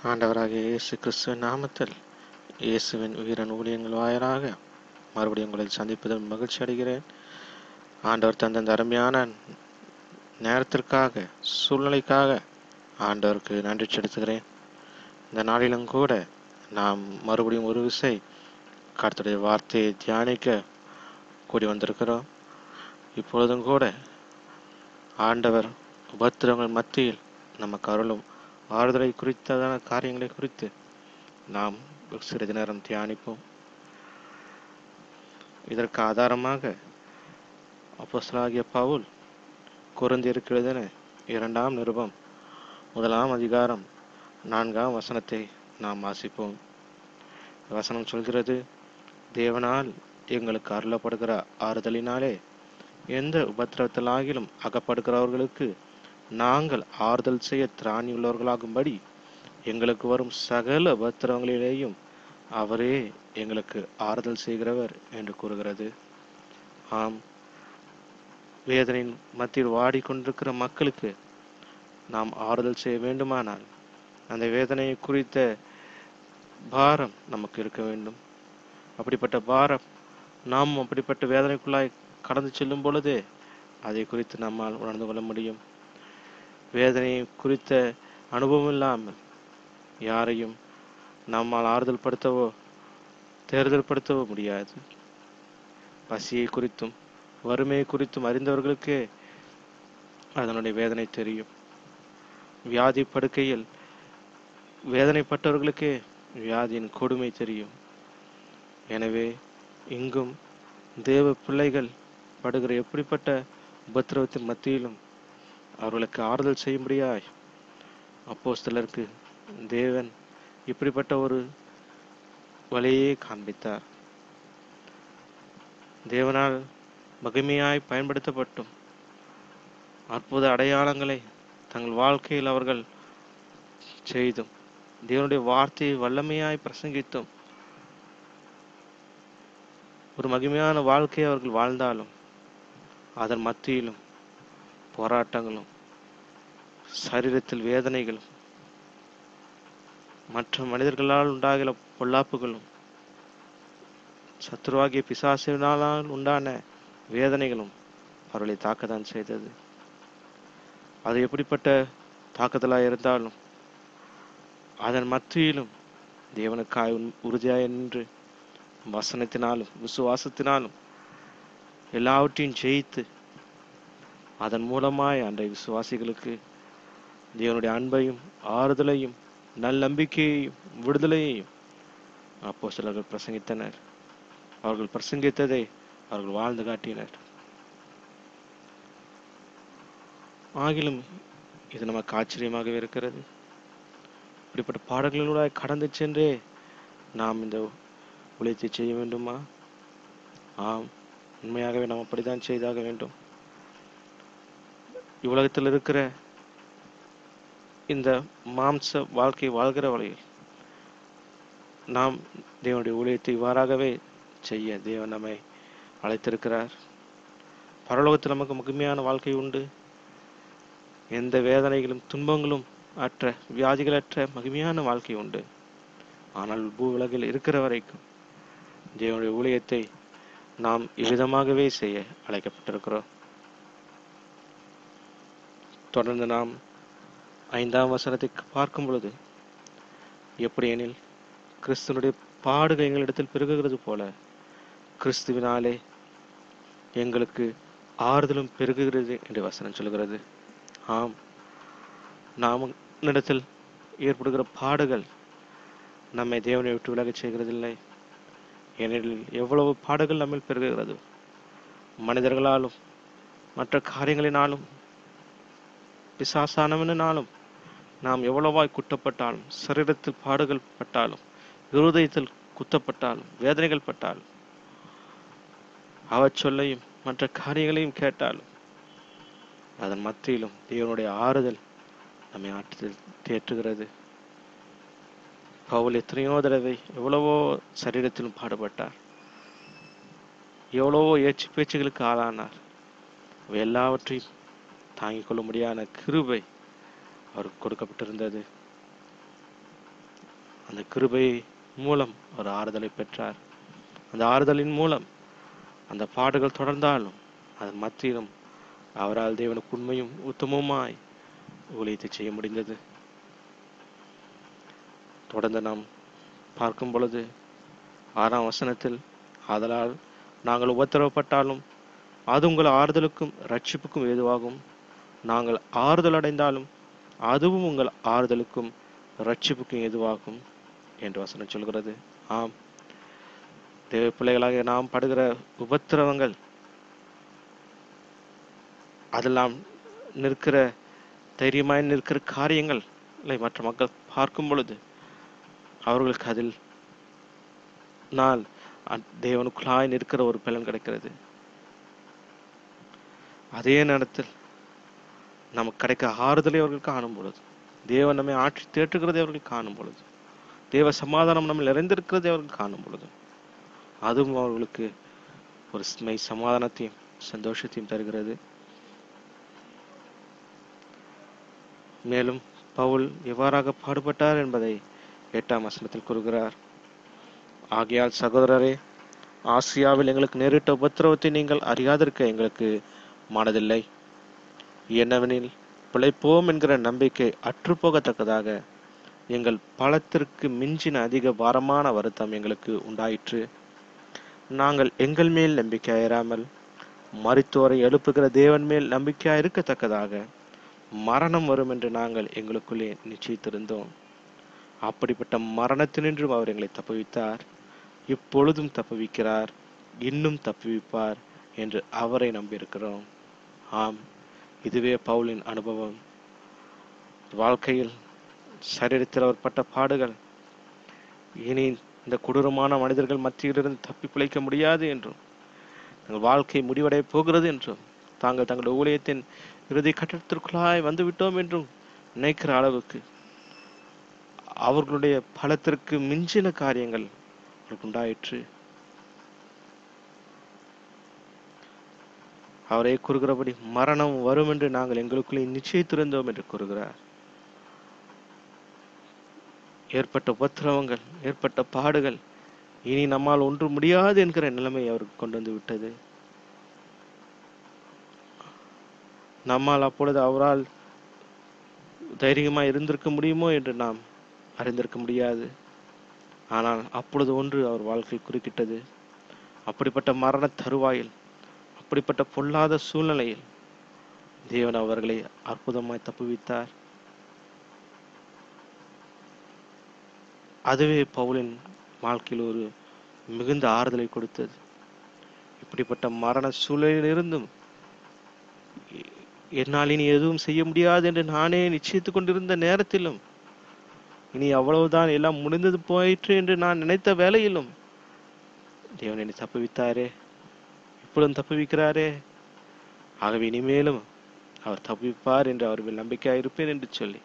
ஆண்டவராகிய இயேசு கிறிஸ்துவின் நாமத்தில் இயேசுவின் உயிரின் ஊழியங்கள் வாயிலாக மறுபடியும் உங்களை சந்திப்பதில் மகிழ்ச்சி அடைகிறேன். ஆண்டவர் தந்த இந்த அருமையான நேரத்திற்காக, சூழ்நிலைக்காக ஆண்டவருக்கு நன்றி செலுத்துகிறேன். இந்த நாளிலும் கூட நாம் மறுபடியும் ஒரு விசை கர்த்தருடைய வார்த்தையை தியானிக்க கூடி வந்திருக்கிறோம். இப்பொழுதும் கூட ஆண்டவர் உபத்திரங்கள் மத்தியில் நமக்கு அருளும் ஆறுதலை குறித்ததான காரியங்களை குறித்து நாம் சிறிது நேரம் தியானிப்போம். இதற்கு ஆதாரமாக அப்போஸ்தலனாகிய பவுல் கொரிந்தியருக்கு எழுதின 2ஆம் நிருபம் 1ஆம் அதிகாரம் 4ஆம் வசனத்தை நாம் வாசிப்போம். வசனம் சொல்கிறது, தேவனால் எங்களுக்கு அருளப்படுகிற ஆறுதலினாலே எந்த உபத்திரவத்திலாகிலும் அகப்படுகிறவர்களுக்கு நாங்கள் ஆறுதல் செய்ய திராணியுள்ளவர்களாகும்படி எங்களுக்கு வரும் சகல உபத்திரவங்களிலேயும் அவரே எங்களுக்கு ஆறுதல் செய்கிறவர் என்று கூறுகிறது. ஆம், வேதனையின் மத்தியில் வாடிக்கொண்டிருக்கிற மக்களுக்கு நாம் ஆறுதல் செய்ய வேண்டுமானால் அந்த வேதனையை குறித்த பாரம் நமக்கு இருக்க வேண்டும். அப்படிப்பட்ட பாரம் நாம் அப்படிப்பட்ட வேதனைக்குள்ளாய் கடந்து செல்லும் பொழுதே அதை குறித்து நம்மால் உணர்ந்து கொள்ள முடியும். வேதனையை குறித்த அனுபவம் இல்லாமல் யாரையும் நம்மால் ஆறுதல் படுத்தவோ தேர்தல் படுத்தவோ முடியாது. பசியை குறித்தும் வறுமையை குறித்தும் அறிந்தவர்களுக்கே அதனுடைய வேதனை தெரியும். வியாதி படுக்கையில் வேதனைப்பட்டவர்களுக்கே வியாதியின் கொடுமை தெரியும். எனவே இங்கும் தேவ பிள்ளைகள் படுகிற எப்படிப்பட்ட உபத்திரவத்தின் மத்தியிலும் அவர்களுக்கு ஆறுதல் செய்யும்படியாய் அப்போஸ்தலருக்கு தேவன் இப்படிப்பட்ட ஒரு வழியை காண்பித்தார். தேவனால் மகிமையாய் பயன்படுத்தப்பட்டும் அற்புத அடையாளங்களை தங்கள் வாழ்க்கையில் அவர்கள் செய்தும் தேவனுடைய வார்த்தையை வல்லமையாய் பிரசங்கித்தும் ஒரு மகிமையான வாழ்க்கையை அவர்கள் வாழ்ந்தாலும் அதன் மத்தியிலும் போராட்டங்களும் சரீரத்தில் வேதனைகளும் மற்ற மனிதர்களால் உண்டாகிற பொல்லாப்புகளும் சத்துருவாகிய பிசாசினால் உண்டான வேதனைகளும் அவர்களை தாக்கத்தான் செய்தது. அது எப்படிப்பட்ட தாக்குதலாக இருந்தாலும் அதன் மத்தியிலும் தேவனுக்காய் உறுதியாய் நின்று வசனத்தினாலும் விசுவாசத்தினாலும் எல்லாவற்றையும் ஜெயித்து அதன் மூலமாய் அன்றைய விசுவாசிகளுக்கு தேவனுடைய அன்பையும் ஆறுதலையும் நம்பிக்கையையும் விடுதலையையும் அப்போஸ்தலர்கள் பிரசங்கித்தனர். அவர்கள் பிரசங்கித்ததை அவர்கள் வாழ்ந்து காட்டினர். ஆகிலும் இது நமக்கு ஆச்சரியமாகவே இருக்கிறது. இப்படிப்பட்ட பாடங்களோட கடந்து சென்றே நாம் இந்த ஊழியத்தை செய்ய வேண்டுமா? ஆம், உண்மையாகவே நாம் அப்படித்தான் செய்தாக வேண்டும். இவ்வுலகத்தில் இருக்கிற இந்த மாம்ச வாழ்க்கை வாழ்கிற வழியில் நாம் தேவனுடைய ஊழியத்தை இவ்வாறாகவே செய்ய தேவன் நம்மை அழைத்திருக்கிறார். பரலோகத்தில் நமக்கு மகிமையான வாழ்க்கை உண்டு. எந்த வேதனைகளும் துன்பங்களும் அற்ற வியாதிகளற்ற மகிமையான வாழ்க்கை உண்டு. ஆனால் பூ உலகில் இருக்கிற வரைக்கும் தேவனுடைய ஊழியத்தை நாம் இவ்விதமாகவே செய்ய அழைக்கப்பட்டிருக்கிறோம். தொடர்ந்து நாம் 5ஆம் வசனத்தை பார்க்கும் பொழுது, எப்படி எனில் கிறிஸ்துவனுடைய பாடுகள் எங்களிடத்தில் பெருகுகிறது போல கிறிஸ்துவினாலே எங்களுக்கு ஆறுதலும் பெருகுகிறது என்று வசனம் சொல்கிறது. ஆம், நாம் இடத்தில் ஏற்படுகிற பாடுகள் நம்மை தேவனை விட்டு விலகச் செய்கிறதில்லை. ஏனெனில் எவ்வளவு பாடுகள் நம்மில் பெருகுகிறது, மனிதர்களாலும் மற்ற காரியங்களினாலும் பிசாசானவனாலும் நாம் எவ்வளவாய் குட்டப்பட்டாலும், சரீரத்தில் பாடுகள் பட்டாலும், இருதயத்தில் குத்தப்பட்டாலும், வேதனைகள் பட்டாலும், அவச்சொல்லையும் மற்ற காரியங்களையும் கேட்டாலும் அதன் மத்தியிலும் தேவனுடைய ஆறுதல் நம்மை ஆற்றத்தில் தேற்றுகிறது. பவுல் எத்தனையோ தடவை எவ்வளவோ சரீரத்திலும் பாடுபட்டார், எவ்வளவோ ஏச்சு பேச்சுகளுக்கு ஆளானார். அவை எல்லாவற்றையும் தாங்கிக் கொள்ள முடியாத கிருபை அவருக்கு கொடுக்கப்பட்டிருந்தது. அந்த கிருபை மூலம் ஒரு ஆறுதலை பெற்றார். அந்த ஆறுதலின் மூலம் அந்த பாடுகள் தொடர்ந்தாலும் அதன் மத்தியிலும் அவரால் தேவனுக்கு உண்மையும் உத்தமமாய் ஊழியத்தை செய்ய முடிந்தது. தொடர்ந்து நாம் பார்க்கும் பொழுது 6ஆம் வசனத்தில், ஆதலால் நாங்கள் உபத்திரவப்பட்டாலும் அது உங்கள் ஆறுதலுக்கும் ரட்சிப்புக்கும் ஏதுவாகும், நாங்கள் ஆறுதல் அடைந்தாலும் அதுவும் உங்கள் ஆறுதலுக்கும் ரட்சிப்புக்கும் ஏதுவாகும் என்று வசனம் சொல்கிறது. ஆம், தேவ பிள்ளைகளாக நாம் படுகிற உபத்திரவங்கள், அதெல்லாம் நிற்கிற தைரியமாய் நிற்கிற காரியங்கள் மற்ற மக்கள் பார்க்கும் பொழுது அவர்களுக்கு அதில் நான் தேவனுக்குள்ளாய் நிற்கிற ஒரு பலன் கிடைக்கிறது. அதே நேரத்தில் நமக்கு கிடைக்க ஆறுதலை அவர்கள் காணும் பொழுது, தேவன் நம்மை ஆட்சி தேற்றுகிறதை அவர்கள் காணும் பொழுது, தேவ சமாதானம் நம்ம நிறைந்திருக்கிறதை அவர்கள் காணும் பொழுது, அதுவும் அவர்களுக்கு ஒரு சமாதானத்தையும் சந்தோஷத்தையும் தருகிறது. மேலும் பவுல் எவ்வாறாக பாடுபட்டார் என்பதை 8ஆம் வசனத்தில் கூறுகிறார். ஆகையால் சகோதரரே, ஆசியாவில் எங்களுக்கு நேரிட்ட உபத்திரவத்தை நீங்கள் அறியாதிருக்க எங்களுக்கு மனதில்லை. என்னவெனில், பிழைப்போம் என்கிற நம்பிக்கை அற்றுப்போகத்தக்கதாக எங்கள் பலத்திற்கு மிஞ்சின அதிக பாரமான வருத்தம் எங்களுக்கு உண்டாயிற்று. நாங்கள் எங்கள் மேல் நம்பிக்கையாயிராமல் மரித்தோரை எழுப்புகிற தேவன் மேல் நம்பிக்கையாய் இருக்கத்தக்கதாக மரணம் வரும் என்று நாங்கள் எங்களுக்குள்ளே நிச்சயித்திருந்தோம். அப்படிப்பட்ட மரணத்தினின்றும் அவர் எங்களை தப்புவித்தார், இப்பொழுதும் தப்புவிக்கிறார், இன்னும் தப்புவிப்பார் என்று அவரை நம்பியிருக்கிறோம். ஆம், இதுவே பவுலின் அனுபவம். வாழ்க்கையில் சரீரத்தில் அவர் பட்ட பாடுகள் இனி இந்த கொடூரமான மனிதர்கள் மத்தியிலிருந்து தப்பி பிழைக்க முடியாது என்றும், தங்கள் வாழ்க்கை முடிவடைய போகிறது என்றும், தாங்கள் தங்களுடைய ஊழியத்தின் இறுதி கட்டத்திற்குள்ளாய் வந்துவிட்டோம் என்றும் நினைக்கிற அளவுக்கு அவர்களுடைய பலத்திற்கு மிஞ்சின காரியங்கள் உண்டாயிற்று. அவரை கூறுகிறபடி மரணம் வரும் என்று நாங்கள் எங்களுக்குள்ளே நிச்சயித்திருந்தோம் என்று கூறுகிறார். ஏற்பட்ட உபத்திரவங்கள், ஏற்பட்ட பாடுகள் இனி நம்மால் ஒன்று முடியாது என்கிற நிலைமை அவருக்கு கொண்டு வந்து விட்டது. நம்மால் அப்பொழுது அவரால் தைரியமாய் இருந்திருக்க முடியுமோ என்று நாம் அறிந்திருக்க முடியாது. ஆனால் அப்பொழுது ஒன்று அவர் வாழ்க்கை குறுக்கிட்டது. அப்படிப்பட்ட மரண தருவாயில், அப்படிப்பட்ட பொல்லாத சூழ்நிலையில் தேவன் அவர்களை அற்புதமாய் தப்புவித்தார். அதுவே பவுலின் வாழ்க்கையில் ஒரு மிகுந்த ஆறுதலை கொடுத்தது. இப்படிப்பட்ட மரண சூழலிலிருந்தும் என்னால் இனி எதுவும் செய்ய முடியாது என்று நானே நிச்சயித்துக் கொண்டிருந்த நேரத்திலும், இனி அவ்வளவுதான், எல்லாம் முடிந்தது போயிற்று என்று நான் நினைத்த வேளையிலும் தேவன் என்னை தப்புவித்தாரே, இப்பொழுதும் தப்புவிக்கிறாரே, ஆகவே இனிமேலும் அவர் தப்புவிப்பார் என்று அவர் மேல் நம்பிக்கையாக இருப்பேன் என்று சொல்லி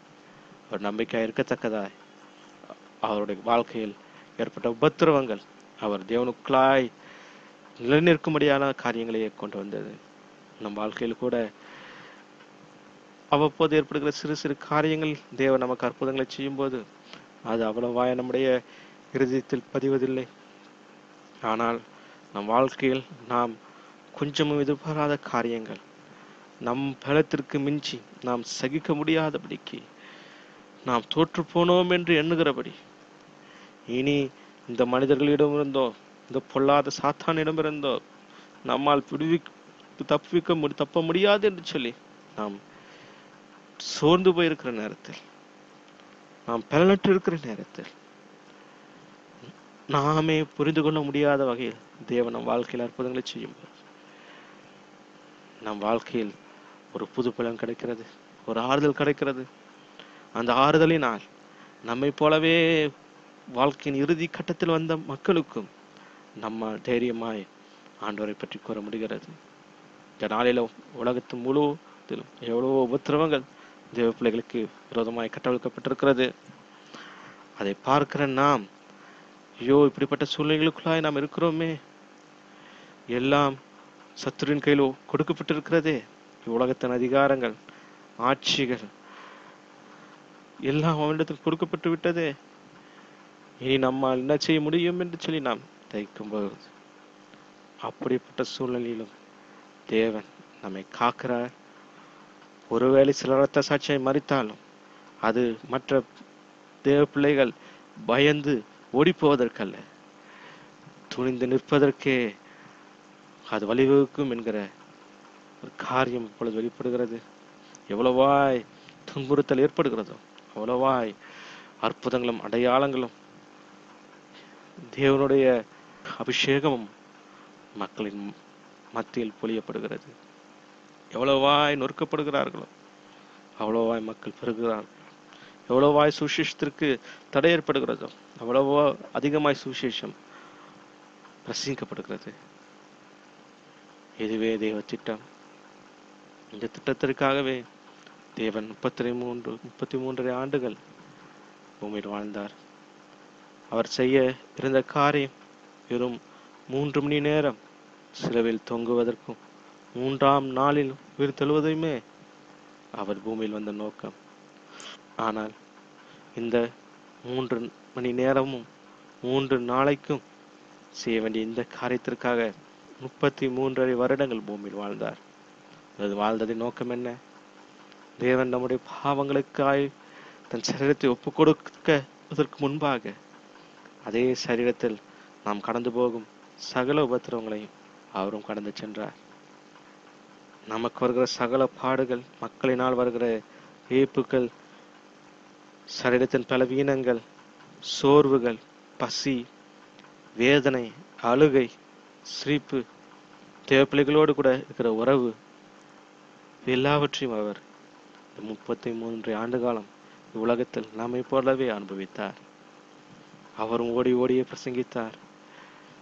அவர் நம்பிக்கையாக இருக்கத்தக்கதாய் அவருடைய வாழ்க்கையில் ஏற்பட்ட உபத்திரவங்கள் அவர் தேவனுக்குள்ளாய் நிலைநிற்கும்படியான காரியங்களையே கொண்டு வந்தது. நம் வாழ்க்கையில் கூட அவ்வப்போது ஏற்படுகிற சிறு சிறு காரியங்கள் தேவன் நமக்கு அற்புதங்களை செய்யும் போது அது அவ்வளவாய நம்முடைய இருதயத்தில் பதிவதில்லை. ஆனால் நம் வாழ்க்கையில் நாம் கொஞ்சமும் எதிர்பாராத காரியங்கள், நம் பலத்திற்கு மிஞ்சி நாம் சகிக்க முடியாதபடிக்கு நாம் தோற்று போனோம் என்று எண்ணுகிறபடி, இனி இந்த மனிதர்களிடமிருந்தோ இந்த பொல்லாத சாத்தானிடமிருந்தோ நம்மால் தப்ப முடியாது என்று சொல்லி நாம் சோர்ந்து போயிருக்கிற நேரத்தில், நாம் பலனற்று இருக்கிற நேரத்தில், நாமே புரிந்து கொள்ள முடியாத வகையில் தேவன் நம் வாழ்க்கையில் அற்புதங்களை செய்யும் நம் வாழ்க்கையில் ஒரு புது பலன் கிடைக்கிறது, ஒரு ஆறுதல் கிடைக்கிறது. அந்த ஆறுதலினால் நம்மை போலவே வாழ்க்கையின் இறுதி கட்டத்தில் வந்த மக்களுக்கும் நம்ம தைரியமாய் ஆண்டவரை பற்றி கூற முடிகிறது. இந்த நாளில உலகத்தின் முழுவதிலும் எவ்வளவோ உபத்திரவங்கள் தேவ பிள்ளைகளுக்கு விரோதமாய் கட்டவிழ்க்கப்பட்டிருக்கிறது. அதை பார்க்கிற நாம், ஐயோ, இப்படிப்பட்ட சூழ்நிலைகளுக்குள்ளாய் நாம் இருக்கிறோமே, எல்லாம் சத்துருவின் கையில் கொடுக்கப்பட்டிருக்கிறதே, உலகத்தின் அதிகாரங்கள், ஆட்சிகள் எல்லாம் அவனிடத்தில் கொடுக்கப்பட்டு விட்டதே, இனி நம்மால் என்ன செய்ய முடியும் என்று சொல்லி நாம் தைக்கும்போது, அப்படிப்பட்ட சூழ்நிலையிலும் தேவன் நம்மை காக்கிறார். ஒருவேளை சில இரத்த சாட்சியை மறித்தாலும் அது மற்ற தேவ பிள்ளைகள் பயந்து ஓடி போவதற்கல்ல, துணிந்து நிற்பதற்கே அது வழிவகுக்கும் என்கிற ஒரு காரியம் இப்பொழுது வெளிப்படுகிறது. எவ்வளவாய் துன்புறுத்தல் ஏற்படுகிறதோ அவ்வளவாய் அற்புதங்களும் அடையாளங்களும் தேவனுடைய அபிஷேகமும் மக்களின் மத்தியில் பொழியப்படுகிறது. எவ்வளவாய் நொறுக்கப்படுகிறார்களோ அவ்வளவாய் மக்கள் பெறுகிறார்கள். எவ்வளவாய் சுவிசேஷத்திற்கு தடை ஏற்படுகிறதோ அவ்வளவோ அதிகமாய் சுவிசேஷம் பிரசங்கிக்கப்படுகிறது. இதுவே தேவ திட்டம். இந்த திட்டத்திற்காகவே தேவன் 33 ஆண்டுகள் பூமியில் வாழ்ந்தார். அவர் செய்ய இருந்த காரியம் வெறும் 3 மணி நேரம் சிலுவையில் தொங்குவதற்கும் 3ஆம் நாளில் உயிர் தெழுவதையுமே அவர் பூமியில் வந்த நோக்கம். ஆனால் இந்த 3 மணி நேரமும் 3 நாளைக்கும் செய்ய வேண்டிய இந்த காரியத்திற்காக 33 வருடங்கள் பூமியில் வாழ்ந்தார். அது வாழ்ந்ததின் நோக்கம் என்ன? தேவன் நம்முடைய பாவங்களுக்காய் தன் சரீரத்தை ஒப்புக் கொடுப்பதற்கு முன்பாக அதே சரீரத்தில் நாம் கடந்து போகும் சகல உபத்திரவங்களையும் அவரும் கடந்து சென்றார். நமக்கு வருகிற சகல பாடுகள், மக்களினால் வருகிற இழப்புகள், சரீரத்தின் பலவீனங்கள், சோர்வுகள், பசி, வேதனை, அழுகை, சிரிப்பு, தேவப்பிள்ளைகளோடு கூட இருக்கிற உறவு, எல்லாவற்றையும் அவர் 33 ஆண்டு காலம் உலகத்தில் நம்மை போலவே அனுபவித்தார். அவரும் ஓடி ஓடியே பிரசங்கித்தார்.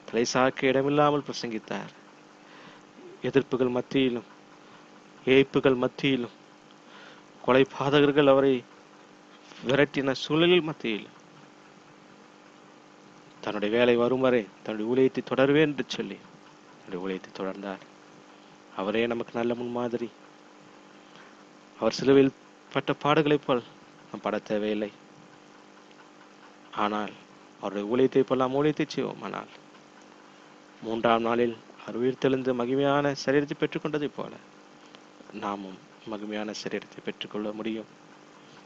தலை சாக்க இடமில்லாமல் பிரசங்கித்தார். எதிர்ப்புகள் மத்தியிலும், ஏய்ப்புகள் மத்தியிலும், கொலை பாதகர்கள் அவரை விரட்டின சூழலில் மத்தியில் தன்னுடைய வேலை வரும் வரை தன்னுடைய ஊழியத்தை தொடருவேன் என்று சொல்லி தன்னுடைய ஊழியத்தை தொடர்ந்தார். அவரே நமக்கு நல்ல முன்மாதிரி. அவர் சிலுவையில் பட்ட பாடுகளைப் போல் நாம் பட தேவையில்லை. ஆனால் அவருடைய ஊழியத்தை போல் நாம் ஊழியத்தை செய்வோம். ஆனால் 3ஆம் நாளில் அவர் உயிர் தெளிந்து மகிமையான சரீரத்தை பெற்றுக்கொண்டதைப் போல நாமும் மகிமையான சரீரத்தை பெற்றுக்கொள்ள முடியும்.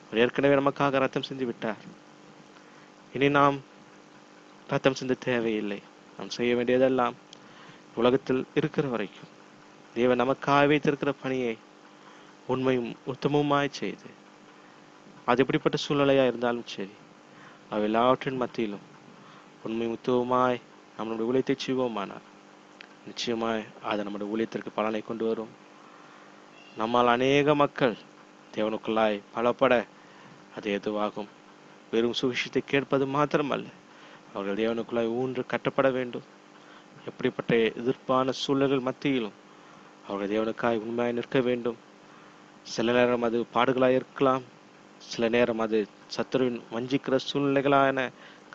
அவர் ஏற்கனவே நமக்காக ரத்தம் சிந்தி விட்டார். இனி நாம் ரத்தம் சிந்த தேவையில்லை. நாம் செய்ய வேண்டியதெல்லாம் உலகத்தில் இருக்கிற வரைக்கும் தேவன் நமக்காக வைத்திருக்கிற பணியை உண்மையும் உத்தமமாய் செய்து, அது எப்படிப்பட்ட சூழ்நிலையா இருந்தாலும் சரி, அவை எல்லாவற்றின் மத்தியிலும் உண்மையும் உத்தமமாய் நம்மளுடைய ஊழியத்தை செய்வோமானால் நிச்சயமாய் அது நம்முடைய ஊழியத்திற்கு பலனை கொண்டு வரும். நம்மால் அநேக மக்கள் தேவனுக்குள்ளாய் பலப்பட அது எதுவாகும். வெறும் சுவிசேஷத்தை கேட்பது மாத்திரமல்ல, அவர்கள் தேவனுக்குள்ளாய் ஊன்று கட்டப்பட வேண்டும். எப்படிப்பட்ட எதிர்ப்பான சூழல்கள் மத்தியிலும் அவர்கள் தேவனுக்காய் உண்மையாய் நிற்க வேண்டும். சில நேரம் அது பாடுகளாய் இருக்கலாம், சில நேரம் அது சத்துருவின் வஞ்சிக்கிற சூழ்நிலைகளான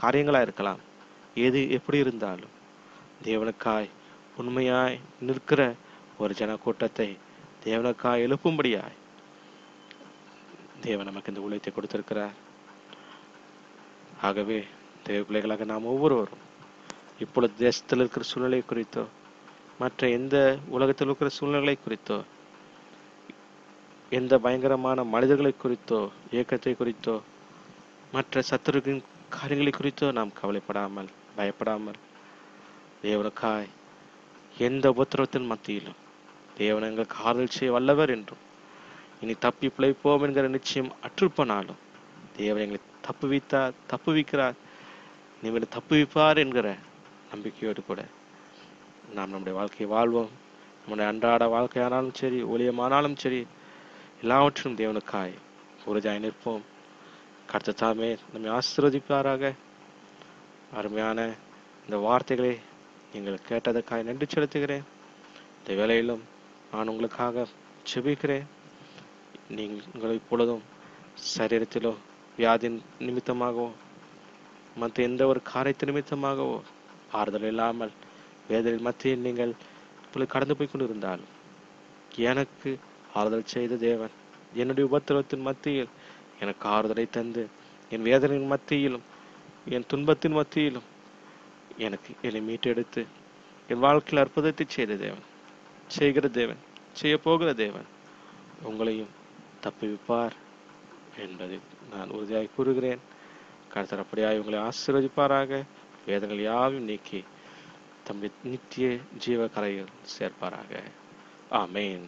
காரியங்களாக இருக்கலாம். எது எப்படி இருந்தாலும் தேவனுக்காய் உண்மையாய் நிற்கிற ஒரு ஜன கூட்டத்தை தேவனுக்காய் எழுப்பும்படியாய் தேவன் நமக்கு இந்த ஊழியத்தை கொடுத்திருக்கிறார். ஆகவே தேவ பிள்ளைகளாக நாம் ஒவ்வொருவரும் இப்பொழுது தேசத்தில் இருக்கிற சூழ்நிலை குறித்தோ, மற்ற எந்த உலகத்தில் இருக்கிற சூழ்நிலை குறித்தோ, எந்த பயங்கரமான மனிதர்களை குறித்தோ, இயக்கத்தை குறித்தோ, மற்ற சத்துருவின் காரியங்களை குறித்தோ நாம் கவலைப்படாமல், பயப்படாமல், தேவனுக்காய் எந்த உபத்திரவத்தின் மத்தியிலும் தேவன் எங்களுக்கு ஆறுதல் செய்ய வல்லவர் என்றும், இனி தப்பி பிழைப்போம் என்கிற நிச்சயம் அற்றுப்போனாலும் தேவன் எங்களை தப்புவிக்கிறார், இனிமேல் தப்புவிப்பார் என்கிற நம்பிக்கையோடு கூட நாம் நம்முடைய வாழ்க்கையை வாழ்வோம். நம்முடைய அன்றாட வாழ்க்கையானாலும் சரி, ஊழியமானாலும் சரி, எல்லாவற்றிலும் தேவனுக்காய் உறுதியாய் நிற்போம். கர்த்தர் தாமே நம்மை ஆசீர்வதிப்பாராக. அருமையான இந்த வார்த்தைகளை நீங்கள் கேட்டதற்காக நன்றி செலுத்துகிறேன். இந்த வேளையிலும் நான் உங்களுக்காக ஜெபிக்கிறேன். நீங்கள் இப்பொழுதும் சரீரத்திலோ வியாதியின் நிமித்தமாகவோ மற்ற எந்த ஒரு காரியத்தின் நிமித்தமாகவோ ஆறுதல் இல்லாமல் வேதனையின் மத்தியில் நீங்கள் இப்பொழுது கடந்து போய் கொண்டிருந்தாலும், எனக்கு ஆறுதல் செய்த தேவன் என்னுடைய உபத்திரவத்தின் மத்தியில் எனக்கு ஆறுதலை தந்து, என் வேதனையின் மத்தியிலும் என் துன்பத்தின் மத்தியிலும் என்னை மீட்டெடுத்து என் வாழ்க்கையில் அற்புதத்தை செய்த தேவன், செய்கிற தேவன், செய்ய போகிற தேவன் உங்களையும் தப்புவிப்பார் என்பதை நான் உறுதியாய் கூறுகிறேன். கர்த்தர் அப்படியாய் உங்களை ஆசீர்வதிப்பாராக. வேதனைகள் யாவையும் நீக்கி தம்முடைய நித்திய ஜீவ கரையில் சேர்ப்பாராக. ஆமேன்.